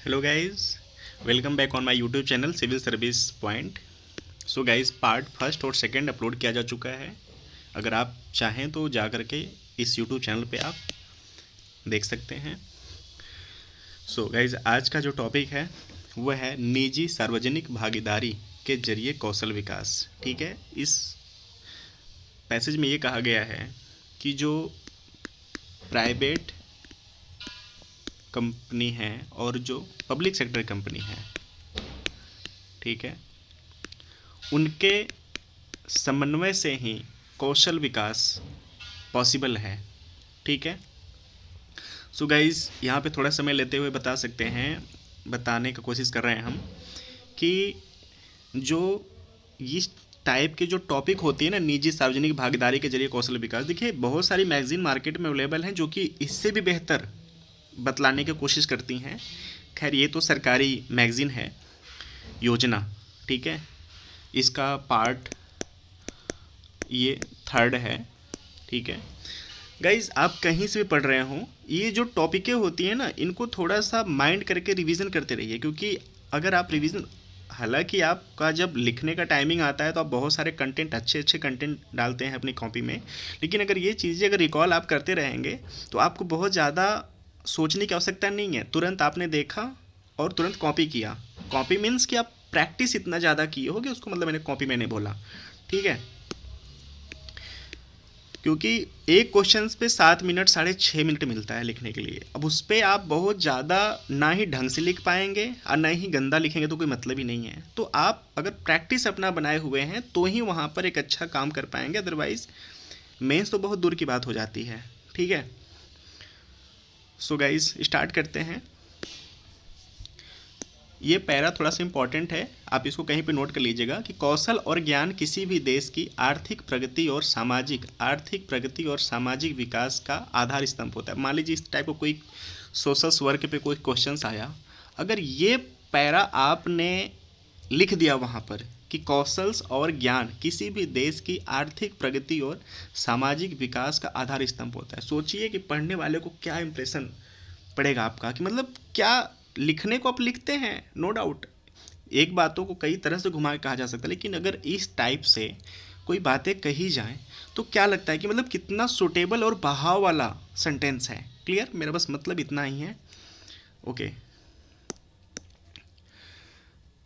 Hello guys, welcome back on my YouTube channel civil service point. So guys, part first और second upload किया जा चुका है। अगर आप चाहें तो जा करके इस यूट्यूब चैनल पे आप देख सकते हैं। सो गाइस, आज का जो टॉपिक है वह है निजी सार्वजनिक भागीदारी के जरिए कौशल विकास। ठीक है, इस पैसेज में ये कहा गया है कि जो प्राइवेट कंपनी है और जो पब्लिक सेक्टर कंपनी है, ठीक है, उनके समन्वय से ही कौशल विकास पॉसिबल है। ठीक है। सो गाइज, यहाँ पे थोड़ा समय लेते हुए बताने का कोशिश कर रहे हैं हम कि जो इस टाइप के जो टॉपिक होती है ना, निजी सार्वजनिक भागीदारी के जरिए कौशल विकास, देखिए बहुत सारी मैगजीन मार्केट में अवेलेबल हैं जो कि इससे भी बेहतर बतलाने की कोशिश करती हैं। खैर, ये तो सरकारी मैगजीन है, योजना, ठीक है। इसका पार्ट ये थर्ड है। ठीक है गाइज, आप कहीं से भी पढ़ रहे हो, ये जो टॉपिकें होती हैं ना, इनको थोड़ा सा माइंड करके रिवीजन करते रहिए, क्योंकि अगर आप रिवीजन, हालांकि आपका जब लिखने का टाइमिंग आता है तो आप बहुत सारे कंटेंट, अच्छे अच्छे कंटेंट डालते हैं अपनी कॉपी में, लेकिन अगर ये चीज़ें अगर रिकॉल आप करते रहेंगे तो आपको बहुत ज़्यादा सोचने की आवश्यकता नहीं है। तुरंत आपने देखा और तुरंत कॉपी किया। कॉपी मीन्स कि आप प्रैक्टिस इतना ज़्यादा किए होगे, उसको मतलब मैंने कॉपी मैंने बोला। ठीक है, क्योंकि एक क्वेश्चन पे 7 मिनट 6.5 मिनट मिलता है लिखने के लिए। अब उस पर आप बहुत ज़्यादा ना ही ढंग से लिख पाएंगे और ना ही गंदा लिखेंगे तो कोई मतलब ही नहीं है। तो आप अगर प्रैक्टिस अपना बनाए हुए हैं तो ही वहाँ पर एक अच्छा काम कर पाएंगे, अदरवाइज मेंस तो बहुत दूर की बात हो जाती है। ठीक है, सो गाइज स्टार्ट करते हैं। ये पैरा थोड़ा सा इंपॉर्टेंट है, आप इसको कहीं पे नोट कर लीजिएगा कि कौशल और ज्ञान किसी भी देश की आर्थिक प्रगति और सामाजिक विकास का आधार स्तंभ होता है। मान लीजिए इस टाइप का कोई सोशल वर्क पे कोई क्वेश्चन आया, अगर ये पैरा आपने लिख दिया वहाँ पर कि कौशल और ज्ञान किसी भी देश की आर्थिक प्रगति और सामाजिक विकास का आधार स्तंभ होता है, सोचिए कि पढ़ने वाले को क्या इंप्रेशन पड़ेगा आपका, कि मतलब क्या लिखने को आप लिखते हैं, नो डाउट एक बातों को कई तरह से घुमा के कहा जा सकता है, लेकिन अगर इस टाइप से कोई बातें कही जाएं तो क्या लगता है कि मतलब कितना सुटेबल और बहाव वाला सेंटेंस है। क्लियर, मेरा बस मतलब इतना ही है। ओके,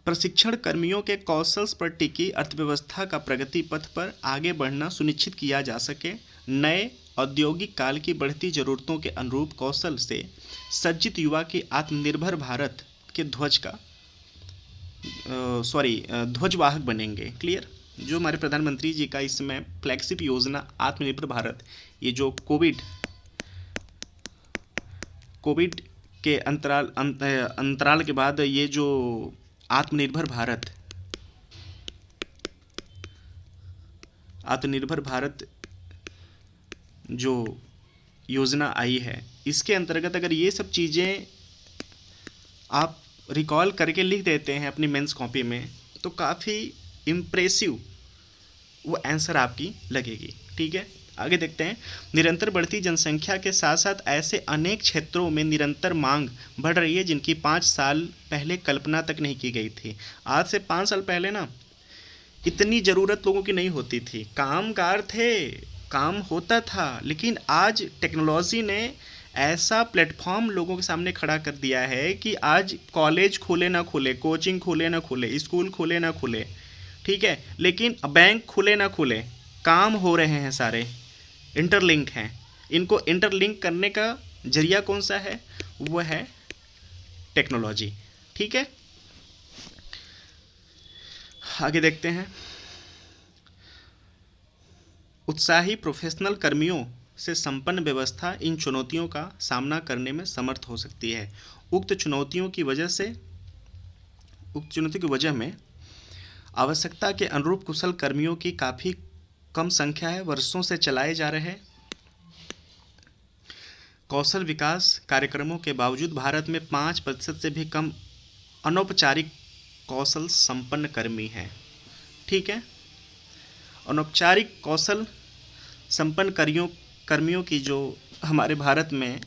प्रशिक्षण कर्मियों के कौशल पर टिकी अर्थव्यवस्था का प्रगति पथ पर आगे बढ़ना सुनिश्चित किया जा सके। नए औद्योगिक काल की बढ़ती जरूरतों के अनुरूप कौशल से सज्जित युवा की आत्मनिर्भर भारत के ध्वजवाहक बनेंगे। क्लियर, जो हमारे प्रधानमंत्री जी का इस समय फ्लैगशिप योजना आत्मनिर्भर भारत, ये जो कोविड के अंतराल के बाद ये जो आत्मनिर्भर भारत आत्मनिर्भर भारत जो योजना आई है, इसके अंतर्गत अगर ये सब चीज़ें आप रिकॉल करके लिख देते हैं अपनी मेंस कॉपी में तो काफ़ी इम्प्रेसिव वो आंसर आपकी लगेगी। ठीक है, आगे देखते हैं। निरंतर बढ़ती जनसंख्या के साथ साथ ऐसे अनेक क्षेत्रों में निरंतर मांग बढ़ रही है जिनकी 5 साल पहले कल्पना तक नहीं की गई थी। आज से 5 साल पहले ना इतनी ज़रूरत लोगों की नहीं होती थी, कामगार थे, काम होता था, लेकिन आज टेक्नोलॉजी ने ऐसा प्लेटफॉर्म लोगों के सामने खड़ा कर दिया है कि आज कॉलेज खुले ना खुले, कोचिंग खुले ना खुले, स्कूल खुले ना खुले, ठीक है, लेकिन बैंक खुले ना खुले, काम हो रहे हैं, सारे इंटरलिंक हैं। इनको इंटरलिंक करने का जरिया कौन सा है? वो है टेक्नोलॉजी। ठीक है, आगे देखते हैं। उत्साही प्रोफेशनल कर्मियों से संपन्न व्यवस्था इन चुनौतियों का सामना करने में समर्थ हो सकती है। उक्त चुनौतियों की वजह में आवश्यकता के अनुरूप कुशल कर्मियों की काफ़ी कम संख्या है। वर्षों से चलाए जा रहे कौशल विकास कार्यक्रमों के बावजूद भारत में 5% से भी कम अनौपचारिक कौशल संपन्न कर्मी हैं। ठीक है, अनौपचारिक कौशल संपन्न कर्मियों की जो हमारे भारत में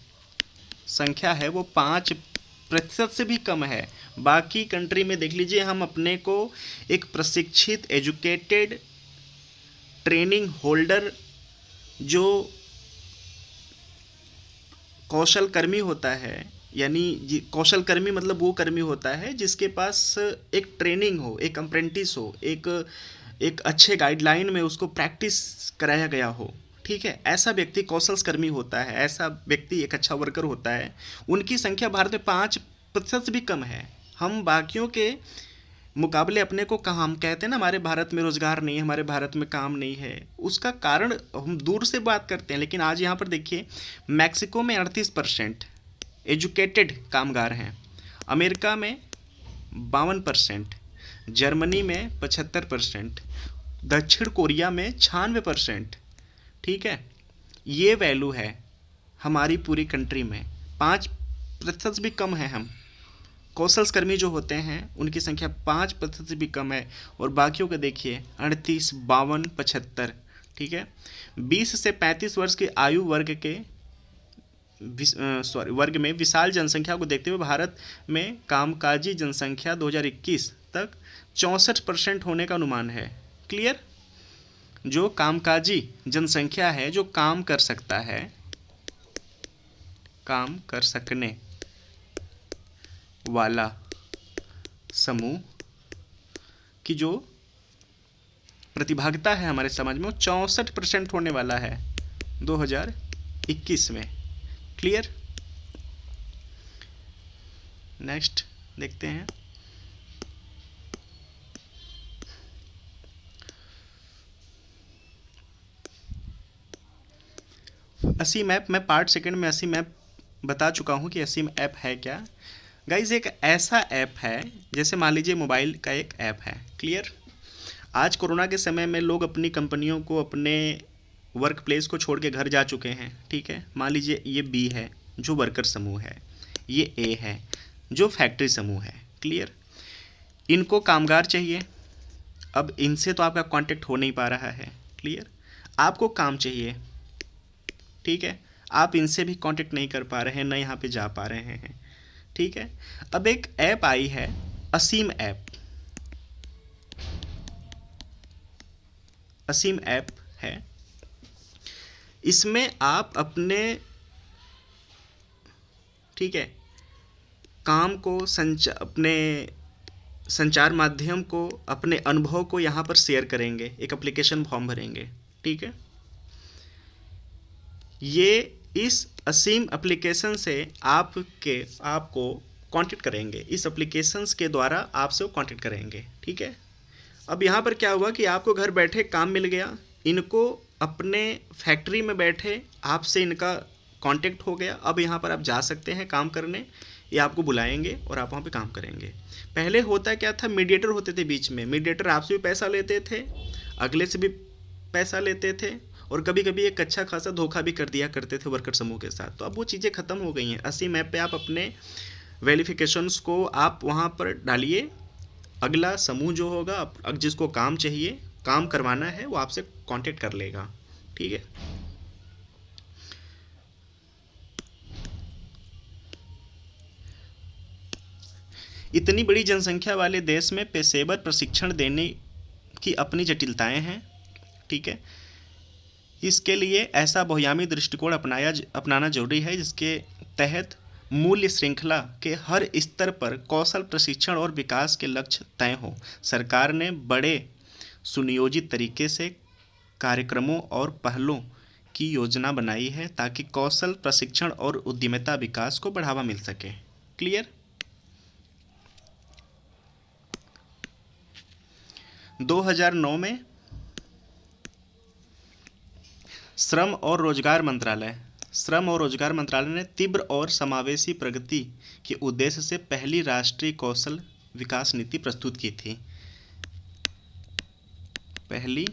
संख्या है वो 5 प्रतिशत से भी कम है। बाकी कंट्री में देख लीजिए, हम अपने को एक प्रशिक्षित एजुकेटेड ट्रेनिंग होल्डर जो कौशल कर्मी होता है, यानी कौशल कर्मी मतलब वो कर्मी होता है जिसके पास एक ट्रेनिंग हो, एक अप्रेंटिस हो, एक अच्छे गाइडलाइन में उसको प्रैक्टिस कराया गया हो, ठीक है, ऐसा व्यक्ति कौशल कर्मी होता है, ऐसा व्यक्ति एक अच्छा वर्कर होता है। उनकी संख्या भारत में 5% से भी कम है। हम बाकियों के मुकाबले अपने को कहाँ, हम कहते हैं ना हमारे भारत में रोजगार नहीं है, हमारे भारत में काम नहीं है, उसका कारण हम दूर से बात करते हैं, लेकिन आज यहाँ पर देखिए मैक्सिको में 38% एजुकेटेड कामगार हैं, अमेरिका में 52%, जर्मनी में 75%, दक्षिण कोरिया में 96%, ठीक है। ये वैल्यू है हमारी पूरी कंट्री में, 5% भी कम है। हम कौशल कर्मी जो होते हैं उनकी संख्या 5% से भी कम है, और बाकियों को देखिए 38, 52, 75, ठीक है। 20 से 35 वर्ष की आयु वर्ग में विशाल जनसंख्या को देखते हुए भारत में कामकाजी जनसंख्या 2021 तक 64% होने का अनुमान है। क्लियर? जो कामकाजी जनसंख्या है, जो काम कर सकता है, काम कर सकने वाला समूह की जो प्रतिभागिता है हमारे समाज में, वो 64% होने वाला है 2021 में। क्लियर? नेक्स्ट देखते हैं। असीम ऐप, मैं पार्ट सेकंड में असीम ऐप बता चुका हूँ कि असीम ऐप है क्या। गाइज एक ऐसा ऐप है जैसे मान लीजिए मोबाइल का एक ऐप है। क्लियर? आज कोरोना के समय में लोग अपनी कंपनियों को, अपने वर्क प्लेस को छोड़ के घर जा चुके हैं, ठीक है। मान लीजिए ये बी है जो वर्कर समूह है, ये ए है जो फैक्ट्री समूह है। क्लियर? इनको कामगार चाहिए, अब इनसे तो आपका कांटेक्ट हो नहीं पा रहा है। क्लियर? आपको काम चाहिए, ठीक है, आप इनसे भी कांटेक्ट नहीं कर पा रहे हैं, न यहाँ पे जा पा रहे हैं, ठीक है। अब एक ऐप आई है असीम ऐप। असीम ऐप है, इसमें आप अपने, ठीक है, काम को अपने संचार माध्यम को, अपने अनुभव को यहाँ पर शेयर करेंगे, एक एप्लीकेशन फॉर्म भरेंगे, ठीक है। ये इस असीम एप्लीकेशन से आपको कांटेक्ट करेंगे, इस एप्लीकेशंस के द्वारा आपसे वो कांटेक्ट करेंगे, ठीक है। अब यहाँ पर क्या हुआ कि आपको घर बैठे काम मिल गया, इनको अपने फैक्ट्री में बैठे आपसे इनका कांटेक्ट हो गया। अब यहाँ पर आप जा सकते हैं काम करने, ये आपको बुलाएंगे और आप वहाँ पे काम करेंगे। पहले होता क्या था, मीडिएटर होते थे बीच में, मीडिएटर आपसे भी पैसा लेते थे, अगले से भी पैसा लेते थे, और कभी कभी एक अच्छा खासा धोखा भी कर दिया करते थे वर्कर समूह के साथ। तो अब वो चीज़ें ख़त्म हो गई हैं। असीम ऐप पे आप अपने वेरिफिकेशंस को आप वहाँ पर डालिए, अगला समूह जो होगा, जिसको काम चाहिए, काम करवाना है, वो आपसे कांटेक्ट कर लेगा, ठीक है। इतनी बड़ी जनसंख्या वाले देश में पेशेवर प्रशिक्षण देने की अपनी जटिलताएं हैं, ठीक है। इसके लिए ऐसा बहुआयामी दृष्टिकोण अपनाना जरूरी है जिसके तहत मूल्य श्रृंखला के हर स्तर पर कौशल प्रशिक्षण और विकास के लक्ष्य तय हों। सरकार ने बड़े सुनियोजित तरीके से कार्यक्रमों और पहलों की योजना बनाई है ताकि कौशल प्रशिक्षण और उद्यमिता विकास को बढ़ावा मिल सके। क्लियर? 2009 में श्रम और रोजगार मंत्रालय ने तीव्र और समावेशी प्रगति के उद्देश्य से पहली राष्ट्रीय कौशल विकास नीति प्रस्तुत की थी। पहली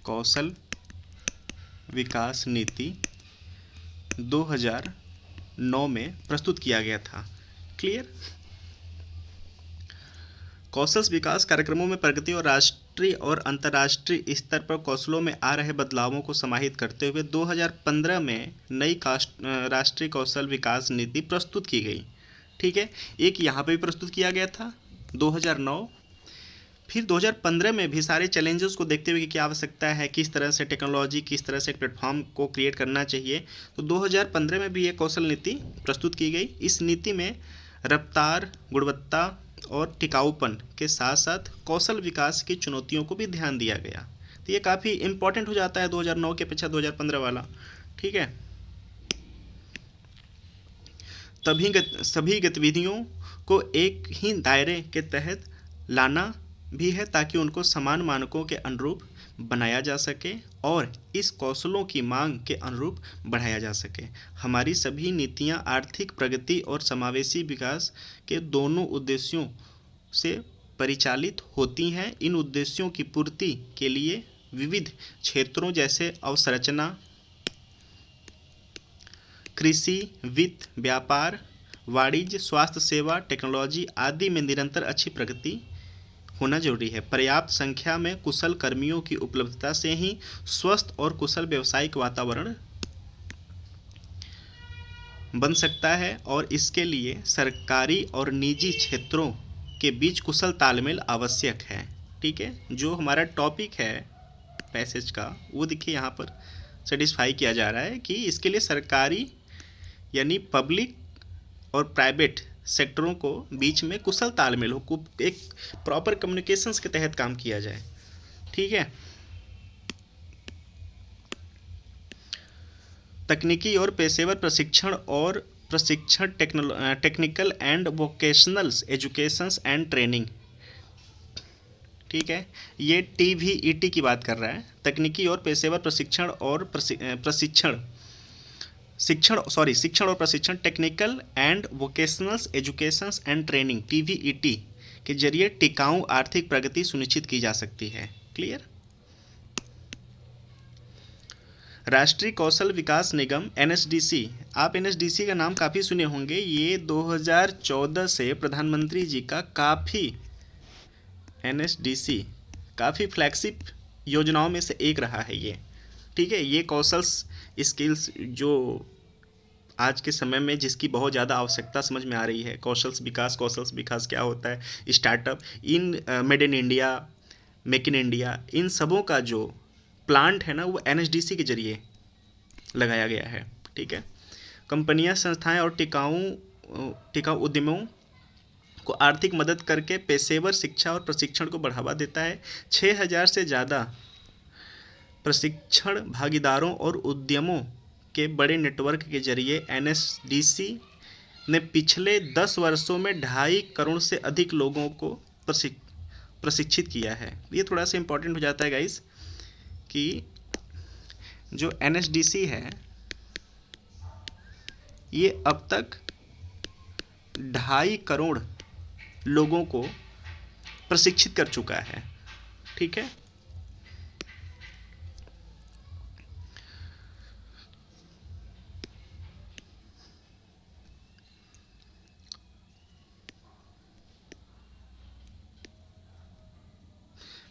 कौशल विकास नीति 2009 में प्रस्तुत किया गया था। क्लियर? कौशल विकास कार्यक्रमों में प्रगति और राष्ट्रीय और अंतर्राष्ट्रीय स्तर पर कौशलों में आ रहे बदलावों को समाहित करते हुए 2015 में नई राष्ट्रीय कौशल विकास नीति प्रस्तुत की गई। ठीक है, एक यहाँ पे भी प्रस्तुत किया गया था 2009, फिर 2015 में भी सारे चैलेंजेस को देखते हुए कि क्या आवश्यकता है, किस तरह से टेक्नोलॉजी, किस तरह से एक प्लेटफॉर्म को क्रिएट करना चाहिए, तो 2015 में भी ये कौशल नीति प्रस्तुत की गई। इस नीति में रफ्तार, गुणवत्ता और टिकाऊपन के साथ साथ कौशल विकास की चुनौतियों को भी ध्यान दिया गया। तो ये काफ़ी इम्पोर्टेंट हो जाता है 2009 के अपेक्षा 2015 वाला। ठीक है, सभी गतिविधियों को एक ही दायरे के तहत लाना भी है ताकि उनको समान मानकों के अनुरूप बनाया जा सके और इस कौशलों की मांग के अनुरूप बढ़ाया जा सके। हमारी सभी नीतियां आर्थिक प्रगति और समावेशी विकास के दोनों उद्देश्यों से परिचालित होती हैं। इन उद्देश्यों की पूर्ति के लिए विविध क्षेत्रों जैसे अवसंरचना, कृषि, वित्त, व्यापार, वाणिज्य, स्वास्थ्य सेवा, टेक्नोलॉजी आदि में निरंतर अच्छी प्रगति होना जरूरी है। पर्याप्त संख्या में कुशल कर्मियों की उपलब्धता से ही स्वस्थ और कुशल व्यावसायिक वातावरण बन सकता है और इसके लिए सरकारी और निजी क्षेत्रों के बीच कुशल तालमेल आवश्यक है। ठीक है, जो हमारा टॉपिक है पैसेज का वो देखिए यहाँ पर सेटिस्फाई किया जा रहा है कि इसके लिए सरकारी यानी पब्लिक और प्राइवेट सेक्टरों को बीच में कुशल तालमेल हो, एक प्रॉपर कम्युनिकेशंस के तहत काम किया जाए। ठीक है, तकनीकी और पेशेवर प्रशिक्षण और प्रशिक्षण, technical and vocational educations and training. ठीक है, ये TVET की बात कर रहा है, तकनीकी और पेशेवर प्रशिक्षण और शिक्षण और प्रशिक्षण, technical and vocational educations and training TVET के जरिए टिकाऊ आर्थिक प्रगति सुनिश्चित की जा सकती है। क्लियर। राष्ट्रीय कौशल विकास निगम NSDC, आप NSDC का नाम काफ़ी सुने होंगे। ये 2014 से प्रधानमंत्री जी का NSDC काफ़ी फ्लैगशिप योजनाओं में से एक रहा है ये। ठीक है, ये कौशल स्किल्स जो आज के समय में जिसकी बहुत ज़्यादा आवश्यकता समझ में आ रही है, कौशल विकास क्या होता है, स्टार्टअप इन made in India, make in India, इन सबों का जो प्लांट है ना वो NSDC के जरिए लगाया गया है। ठीक है, कंपनियां, संस्थाएं और टिकाऊ उद्यमों को आर्थिक मदद करके पेशेवर शिक्षा और प्रशिक्षण को बढ़ावा देता है। 6000 से ज़्यादा प्रशिक्षण भागीदारों और उद्यमों के बड़े नेटवर्क के जरिए NSDC ने पिछले 10 वर्षों में 2.5 करोड़ से अधिक लोगों को प्रशिक्षित किया है। ये थोड़ा सा इम्पोर्टेंट हो जाता है गाइस कि जो NSDC है ये अब तक 2.5 करोड़ लोगों को प्रशिक्षित कर चुका है। ठीक है,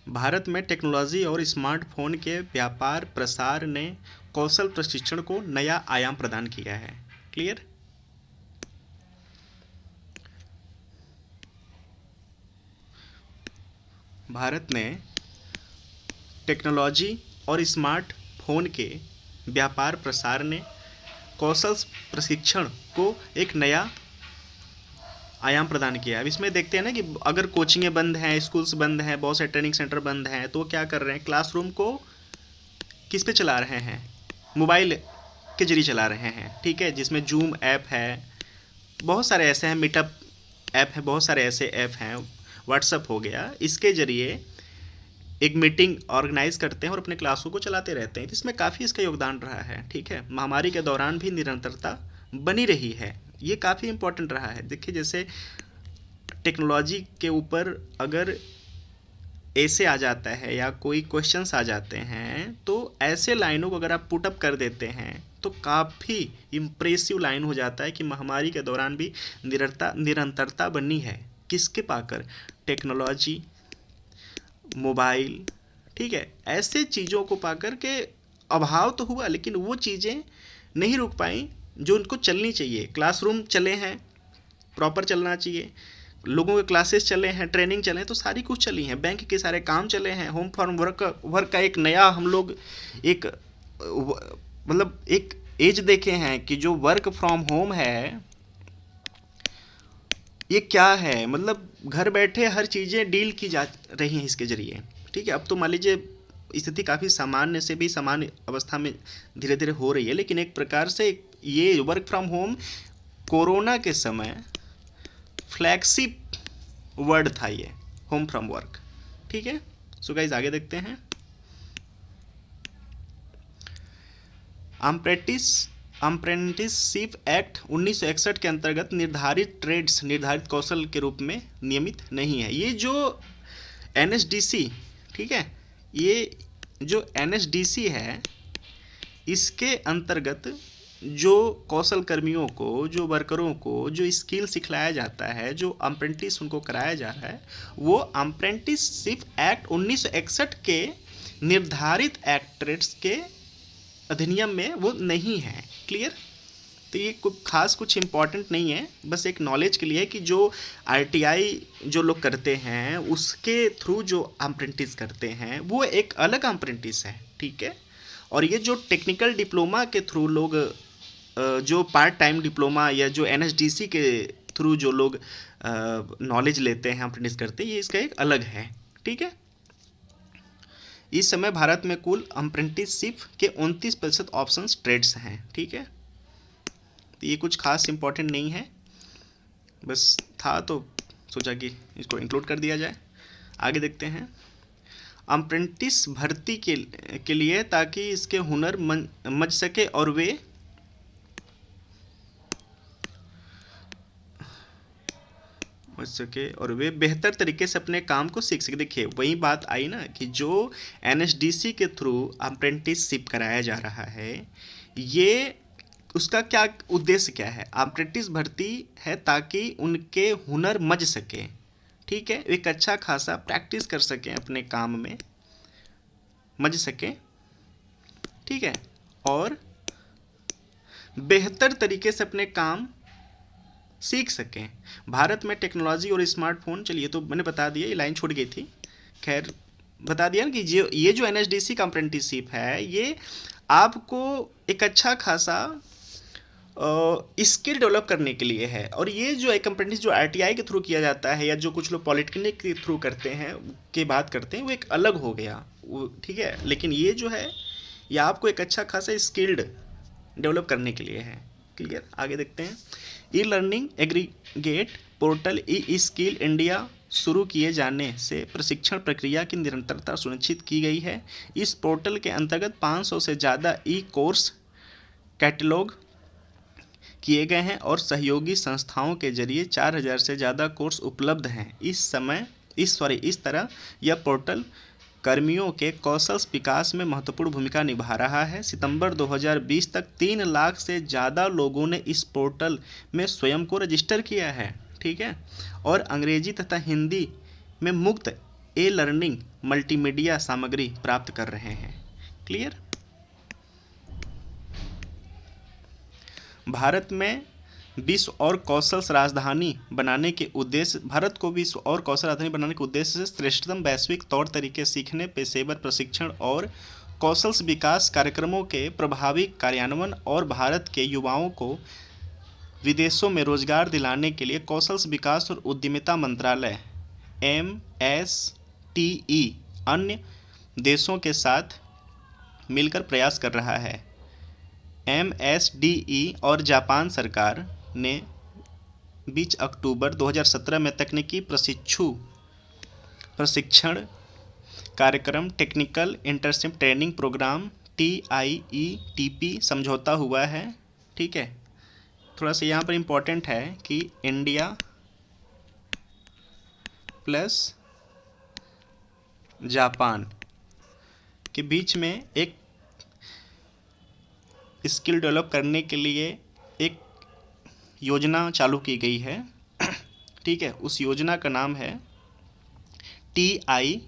भारत में टेक्नोलॉजी और स्मार्टफोन के व्यापार प्रसार ने कौशल प्रशिक्षण को नया आयाम प्रदान किया है। क्लियर। भारत ने टेक्नोलॉजी और स्मार्टफोन के व्यापार प्रसार ने कौशल प्रशिक्षण को एक नया आयाम प्रदान किया। अब इसमें देखते हैं ना कि अगर कोचिंगें बंद हैं, स्कूल्स बंद हैं, बहुत से ट्रेनिंग सेंटर बंद हैं, तो क्या कर रहे हैं, क्लासरूम को किस पे चला रहे हैं, मोबाइल के जरिए चला रहे हैं। ठीक है, जिसमें जूम ऐप है, बहुत सारे ऐसे हैं, मीटअप ऐप है, बहुत सारे ऐसे ऐप हैं, व्हाट्सअप हो गया, इसके जरिए एक मीटिंग ऑर्गेनाइज करते हैं और अपने क्लासों को चलाते रहते हैं। इसमें काफ़ी इसका योगदान रहा है। ठीक है, महामारी के दौरान भी निरंतरता बनी रही है, ये काफ़ी इम्पोर्टेंट रहा है। देखिए जैसे टेक्नोलॉजी के ऊपर अगर ऐसे आ जाता है या कोई क्वेश्चंस आ जाते हैं तो ऐसे लाइनों को अगर आप पुटअप कर देते हैं तो काफ़ी इम्प्रेसिव लाइन हो जाता है कि महामारी के दौरान भी निरंतरता बनी है। किसके पाकर, टेक्नोलॉजी मोबाइल, ठीक है, ऐसे चीज़ों को पाकर के अभाव तो हुआ, लेकिन वो चीज़ें नहीं रुक पाई जो उनको चलनी चाहिए। क्लासरूम चले हैं, प्रॉपर चलना चाहिए, लोगों के क्लासेस चले हैं, ट्रेनिंग चले हैं, तो सारी कुछ चली हैं, बैंक के सारे काम चले हैं, होम फॉर्म वर्क का एक नया हम लोग एक मतलब एक एज देखे हैं कि जो वर्क फ्रॉम होम है ये क्या है, मतलब घर बैठे हर चीज़ें डील की जा रही हैं इसके ज़रिए, ठीक है। अब तो मान लीजिए स्थिति काफ़ी सामान्य से भी सामान्य अवस्था में धीरे धीरे हो रही है, लेकिन एक प्रकार से ये वर्क फ्रॉम होम कोरोना के समय फ्लैगशिप वर्ड था ये, होम फ्रॉम वर्क, ठीक है। सो गाइस आगे देखते हैं। अप्रेंटिसशिप एक्ट 1961 के अंतर्गत निर्धारित ट्रेड्स निर्धारित कौशल के रूप में नियमित नहीं है। ये जो एनएसडीसी, ठीक है, ये जो एनएसडीसी है इसके अंतर्गत जो कौशल कर्मियों को, जो वर्करों को जो स्किल सिखलाया जाता है, जो अप्रेंटिस उनको कराया जा रहा है, वो अप्रेंटिसशिप एक्ट 1961 के निर्धारित एक्ट ट्रेड्स के अधिनियम में वो नहीं है। क्लियर? तो ये खास कुछ इम्पॉर्टेंट नहीं है, बस एक नॉलेज के लिए कि जो आरटीआई जो लोग करते हैं उसके थ्रू जो अप्रेंटिस करते हैं वो एक अलग अप्रेंटिस है, ठीक है। और ये जो टेक्निकल डिप्लोमा के थ्रू लोग जो पार्ट टाइम डिप्लोमा या जो एनएसडीसी के थ्रू जो लोग नॉलेज लेते हैं, अप्रेंटिस करते हैं, ये इसका एक अलग है, ठीक है। इस समय भारत में कुल अप्रेंटिसशिप के 29% ऑप्शंस ट्रेड्स हैं, ठीक है। ये कुछ खास इंपॉर्टेंट नहीं है, बस था तो सोचा कि इसको इंक्लूड कर दिया जाए। आगे देखते हैं। अप्रेंटिस भर्ती के लिए ताकि इसके हुनर मच सके और वे बेहतर तरीके से अपने काम को सीख सके। देखिए वही बात आई ना कि जो एनएसडीसी के थ्रू अप्रेंटिसशिप कराया जा रहा है, ये उसका क्या उद्देश्य क्या है? अप्रेंटिस भर्ती है ताकि उनके हुनर मज सके, ठीक है, एक अच्छा खासा प्रैक्टिस कर सकें, अपने काम में मज सकें, ठीक है, और बेहतर तरीके से अपने काम सीख सकें। भारत में टेक्नोलॉजी और स्मार्टफोन, चलिए तो मैंने बता दिया, ये लाइन छूट गई थी, खैर बता दिया कि ये जो एनएसडीसी का अप्रेंटिसशिप है ये आपको एक अच्छा खासा स्किल डेवलप करने के लिए है। और ये जो एक अप्रेंटिस जो आरटीआई के थ्रू किया जाता है या जो कुछ लोग पॉलिटेक्निक के थ्रू करते हैं की बात करते हैं, वो एक अलग हो गया वो, ठीक है। लेकिन ये जो है ये आपको एक अच्छा खासा स्किल्ड डेवलप करने के लिए है। क्लियर? आगे देखते हैं। E learning aggregate portal e skill India शुरू किए जाने से प्रशिक्षण प्रक्रिया की निरंतरता सुनिश्चित की गई है। इस पोर्टल के अंतर्गत 500 से ज़्यादा ई कोर्स कैटलॉग किए गए हैं और सहयोगी संस्थाओं के जरिए 4000 से ज़्यादा कोर्स उपलब्ध हैं। इस तरह यह पोर्टल कर्मियों के कौशल विकास में महत्वपूर्ण भूमिका निभा रहा है। सितंबर 2020 तक 3 लाख से ज़्यादा लोगों ने इस पोर्टल में स्वयं को रजिस्टर किया है, ठीक है, और अंग्रेजी तथा हिंदी में मुफ्त ए लर्निंग मल्टीमीडिया सामग्री प्राप्त कर रहे हैं। क्लियर? भारत में विश्व और कौशल राजधानी बनाने के उद्देश्य भारत को विश्व और कौशल राजधानी बनाने के उद्देश्य से श्रेष्ठतम वैश्विक तौर तरीके सीखने, पेशेवर प्रशिक्षण और कौशल विकास कार्यक्रमों के प्रभावी कार्यान्वयन और भारत के युवाओं को विदेशों में रोजगार दिलाने के लिए कौशल विकास और उद्यमिता मंत्रालय MSTE अन्य देशों के साथ मिलकर प्रयास कर रहा है। MSDE और जापान सरकार ने 20 अक्टूबर 2017 में तकनीकी प्रशिक्षण कार्यक्रम technical internship training programme TIETP समझौता हुआ है, ठीक है। थोड़ा सा यहाँ पर इम्पोर्टेंट है कि इंडिया प्लस जापान के बीच में एक स्किल डेवलप करने के लिए एक योजना चालू की गई है, ठीक है। उस योजना का नाम है TIETP,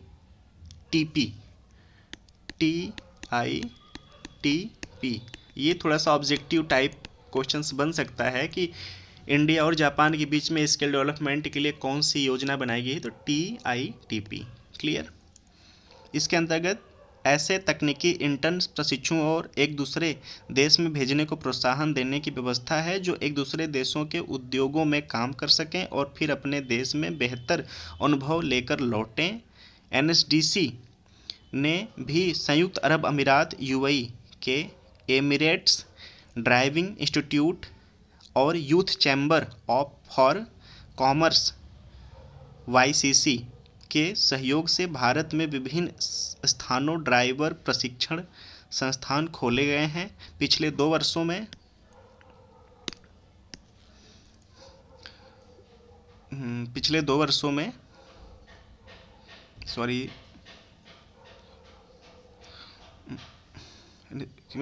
टीपी, TITP। ये थोड़ा सा ऑब्जेक्टिव टाइप क्वेश्चंस बन सकता है कि इंडिया और जापान के बीच में स्किल डेवलपमेंट के लिए कौन सी योजना बनाई गई है, तो TITP। क्लियर। इसके अंतर्गत ऐसे तकनीकी इंटर्न प्रशिक्षुओं और एक दूसरे देश में भेजने को प्रोत्साहन देने की व्यवस्था है जो एक दूसरे देशों के उद्योगों में काम कर सकें और फिर अपने देश में बेहतर अनुभव लेकर लौटें। NSDC ने भी संयुक्त अरब अमीरात UAE के एमिरेट्स ड्राइविंग इंस्टीट्यूट और youth chamber of for commerce YCC के सहयोग से भारत में विभिन्न स्थानों ड्राइवर प्रशिक्षण संस्थान खोले गए हैं। पिछले 2 वर्षों में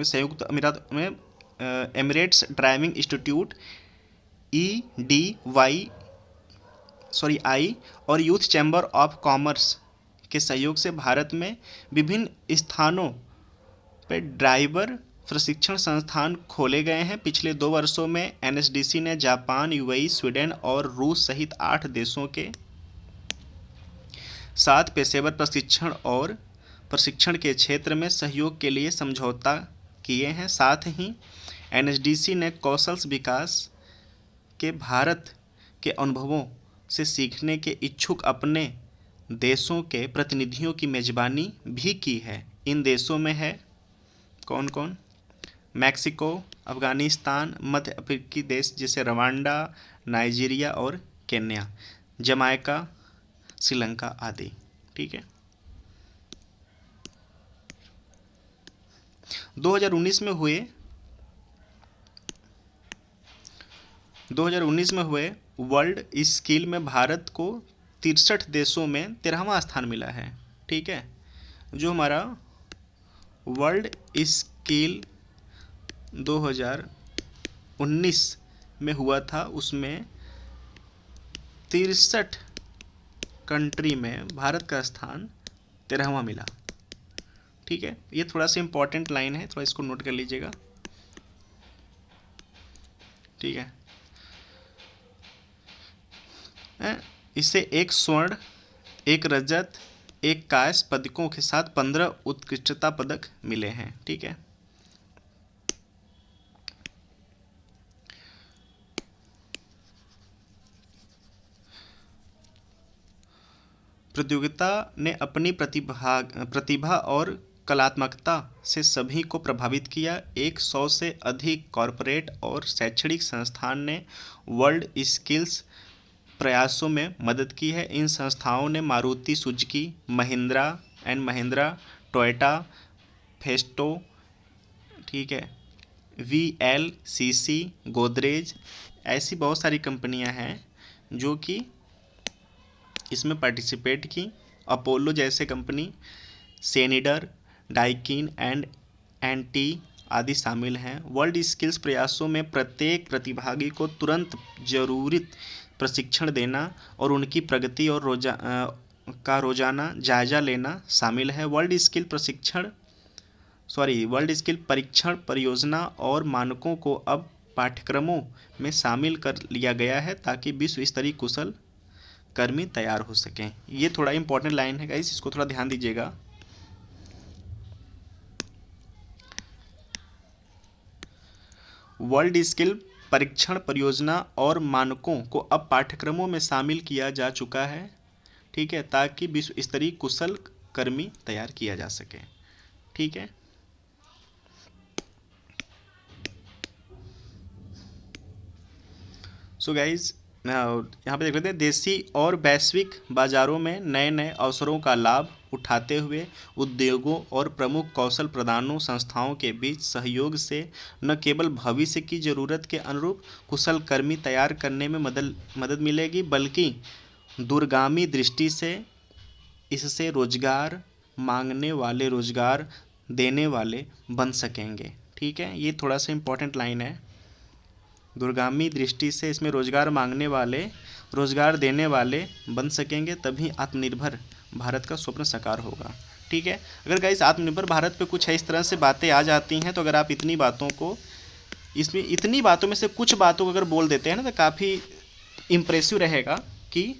संयुक्त अमीरात में एमिरेट्स ड्राइविंग इंस्टीट्यूट EDY और यूथ चैम्बर ऑफ कॉमर्स के सहयोग से भारत में विभिन्न स्थानों पर ड्राइवर प्रशिक्षण संस्थान खोले गए हैं। पिछले 2 वर्षों में NSDC ने जापान, UAE, स्वीडन और रूस सहित 8 देशों के साथ पेशेवर प्रशिक्षण और प्रशिक्षण के क्षेत्र में सहयोग के लिए समझौता किए हैं। साथ ही NSDC ने कौशल विकास के भारत के अनुभवों से सीखने के इच्छुक अपने देशों के प्रतिनिधियों की मेजबानी भी की है। इन देशों में है कौन कौन? मैक्सिको, अफगानिस्तान, मध्य अफ्रीकी देश जैसे रवांडा, नाइजीरिया और केन्या, जमाइका, श्रीलंका आदि। ठीक है। 2019 में हुए वर्ल्ड स्किल में भारत को 63 देशों में 13वां स्थान मिला है। ठीक है। जो हमारा वर्ल्ड स्किल 2019 में हुआ था उसमें 63 कंट्री में भारत का स्थान 13वां मिला। ठीक है। ये थोड़ा सा इंपॉर्टेंट लाइन है, थोड़ा इसको नोट कर लीजिएगा। ठीक है। इससे 1 स्वर्ण, 1 रजत, 1 कांस्य पदकों के साथ 15 उत्कृष्टता पदक मिले हैं। ठीक है। प्रतियोगिता ने अपनी प्रतिभा और कलात्मकता से सभी को प्रभावित किया। 100 से अधिक कॉरपोरेट और शैक्षणिक संस्थान ने वर्ल्ड स्किल्स प्रयासों में मदद की है। इन संस्थाओं ने Maruti Suzuki, Mahindra, Toyota, Festo, ठीक है, VLCC, गोदरेज, ऐसी बहुत सारी कंपनियां हैं जो कि इसमें पार्टिसिपेट की। अपोलो जैसे कंपनी, सेनिडर, डाइकिन एंड एनटी आदि शामिल हैं। वर्ल्ड स्किल्स प्रयासों में प्रत्येक प्रतिभागी को तुरंत जरूरी प्रशिक्षण देना और उनकी प्रगति और रोजाना जायजा लेना शामिल है। वर्ल्ड स्किल परीक्षण परियोजना और मानकों को अब पाठ्यक्रमों में शामिल कर लिया गया है ताकि विश्व स्तरीय कुशल कर्मी तैयार हो सकें। ये थोड़ा इंपॉर्टेंट लाइन है गाइस, इसको थोड़ा ध्यान दीजिएगा। वर्ल्ड स्किल परीक्षण परियोजना और मानकों को अब पाठ्यक्रमों में शामिल किया जा चुका है। ठीक है, ताकि विश्व स्तरीय कुशल कर्मी तैयार किया जा सके। ठीक है। सो गाइज यहाँ पे देख लेते हैं, देशी और वैश्विक बाजारों में नए नए अवसरों का लाभ उठाते हुए उद्योगों और प्रमुख कौशल प्रदानों संस्थाओं के बीच सहयोग से न केवल भविष्य की ज़रूरत के अनुरूप कुशल कर्मी तैयार करने में मदद मिलेगी, बल्कि दूरगामी दृष्टि से इससे रोजगार मांगने वाले रोजगार देने वाले बन सकेंगे। ठीक है, ये थोड़ा सा इंपॉर्टेंट लाइन है। दूरगामी दृष्टि से इसमें रोजगार मांगने वाले रोजगार देने वाले बन सकेंगे, तभी आत्मनिर्भर भारत का स्वप्न साकार होगा। ठीक है। अगर गाइस आत्मनिर्भर भारत पे कुछ है इस तरह से बातें आ जाती हैं, तो अगर आप इतनी बातों को, इसमें इतनी बातों में से कुछ बातों को अगर बोल देते हैं ना, तो काफ़ी इम्प्रेसिव रहेगा कि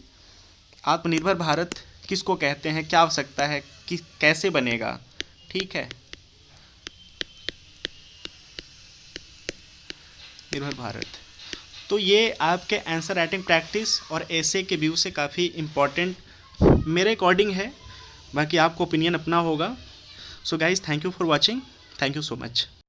आत्मनिर्भर भारत किसको कहते हैं, क्या आवश्यकता है, कि कैसे बनेगा। ठीक है, निर्भर भारत। तो ये आपके आंसर राइटिंग प्रैक्टिस और ऐसे के व्यू से काफ़ी इम्पॉर्टेंट मेरे अकॉर्डिंग है, बाकी आपको ओपिनियन अपना होगा। So guys, thank you for watching, thank you so much.